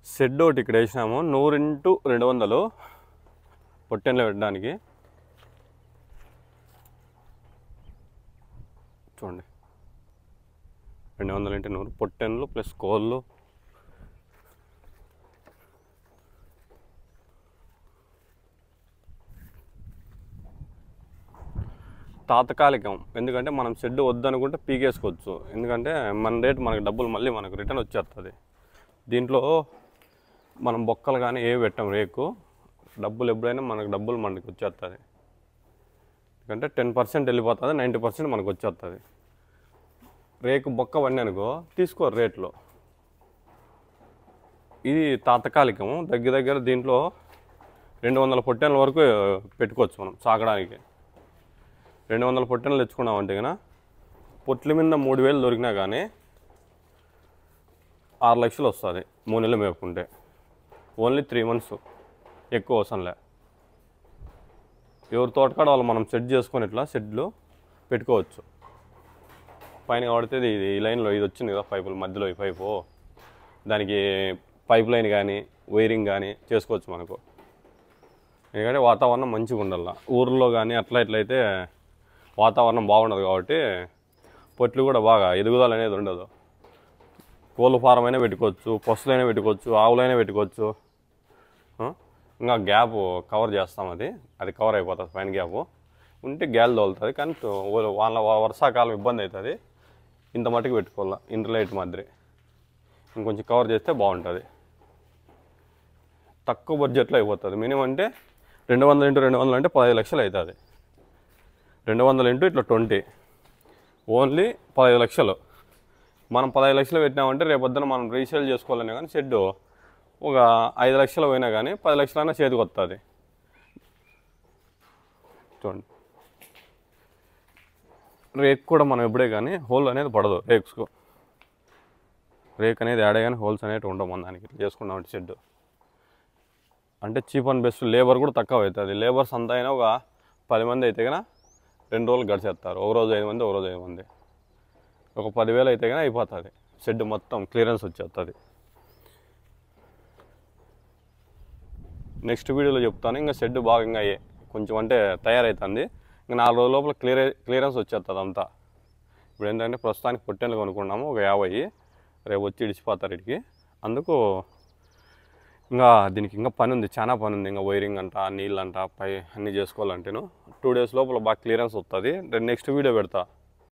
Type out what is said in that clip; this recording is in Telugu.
షెడ్ ఒకటి ఇక్కడ వేసినాము 100x200 పొట్టెన్లో పెట్టడానికి. చూడండి 200x100 పొట్టెన్లు ప్లస్ కోళ్ళు. తాత్కాలికం, ఎందుకంటే మనం షెడ్ వద్దనుకుంటే పీకేసుకోవచ్చు. ఎందుకంటే మన రేటు మనకు డబ్బులు మళ్ళీ మనకు రిటర్న్ వచ్చేస్తుంది. దీంట్లో మనం బొక్కలు కానీ ఏవి పెట్టాం, రేకు డబ్బులు ఎప్పుడైనా మనకు వచ్చేస్తుంది. ఎందుకంటే 10% వెళ్ళిపోతుంది, 90% మనకు వచ్చేస్తుంది. రేకు బొక్క పడిననుకో తీసుకోరు రేట్లో. ఇది తాత్కాలికము. దగ్గర దీంట్లో 200 పొట్టెన్ల వరకు పెట్టుకోవచ్చు మనం సాగడానికి. 200 పొట్టెన్లు తెచ్చుకున్నామంటే కన్నా పొట్ల మీద 3000 దొరికినా కానీ 6 లక్షలు వస్తుంది 3 నెలలు మేపుకుంటే. ఓన్లీ 3 months, ఎక్కువ అవసరంలే. ఎవరి తోటకాడ వాళ్ళు మనం సెట్ చేసుకొని ఇట్లా షెడ్లు పెట్టుకోవచ్చు. పైన వాడితే ఇది ఈ లైన్లో ఇది వచ్చింది కదా పైపుల మధ్యలో, ఈ పైపు దానికి పైప్ లైన్ కానీ వైరింగ్ కానీ చేసుకోవచ్చు మనకు. ఎందుకంటే వాతావరణం మంచిగా ఉండాలి ఊర్లో కానీ. ఇట్లయితే వాతావరణం బాగుండదు కాబట్టి పొట్లు కూడా బాగా ఎదుగుదల అనేది ఉండదు. కోళ్ళ ఫారం అయినా పెట్టుకోవచ్చు, పశువులైనా పెట్టుకోవచ్చు, ఆవులైనా పెట్టుకోవచ్చు. ఇంకా గ్యాప్ కవర్ చేస్తాం, అది కవర్ అయిపోతుంది. పైన గ్యాప్ ఉంటే గ్యాల్ తోలుతుంది, కానీ వాళ్ళ వర్షాకాలం ఇబ్బంది అవుతుంది. ఇంత మట్టుకు పెట్టుకోవాలి ఇంటర్లైట్ మాదిరి. ఇంకొంచెం కవర్ చేస్తే బాగుంటుంది. తక్కువ బడ్జెట్లో అయిపోతుంది. మినిమం అంటే 200x200 అంటే 15 లక్షలు అవుతుంది. 200 ఇట్లా 20, ఓన్లీ 15 లక్షలు. మనం 15 లక్షలు పెట్టినామంటే రేపొద్దున మనం రీసేల్ చేసుకోవాలనే కానీ షెడ్ ఒక 5 లక్షలు పోయినా కానీ 10 లక్షలైనా చేతికి వస్తుంది. చూడండి రేక్ కూడా మనం ఎప్పుడే కానీ హోల్ అనేది పడదు రేక్స్కు. రేక్ అనేది యాడే కానీ హోల్స్ అనేవి ఉండవు మన దానికి. చేసుకున్నామంటే షెడ్ అంటే చీప్ అండ్ బెస్ట్. లేబర్ కూడా తక్కువ అవుతుంది. లేబర్స్ అంతా అయినా ఒక 10 మంది అయితే కన్నా 2 రోజులు గడిచేస్తారు. ఒక రోజు 5 మంది, ఒక రోజు 5 మంది. ఒక 10,000 అయితే కానీ అయిపోతుంది. షెడ్ మొత్తం క్లియరెన్స్ వచ్చేస్తుంది. నెక్స్ట్ వీడియోలో చెప్తాను. ఇంకా షెడ్ బాగా ఇంకా కొంచెం అంటే తయారవుతుంది. ఇంకా 4 రోజుల లోపల క్లియరెన్స్ వచ్చేస్తుంది అంతా. ఇప్పుడు ఏంటంటే ప్రస్తుతానికి పొట్టెన్లు కొనుక్కున్నాము ఒక 50, రేపు వచ్చి ఇడిచిపోతారు ఇడికి. అందుకు ఇంకా దీనికి ఇంకా పని ఉంది, చాలా పని ఉంది. ఇంకా వైరింగ్ అంట, నీళ్ళు అంట, పై అన్నీ చేసుకోవాలంటేను 2 days లోపల బాగా క్లియరెన్స్ వస్తుంది. నెక్స్ట్ వీడియో పెడతా.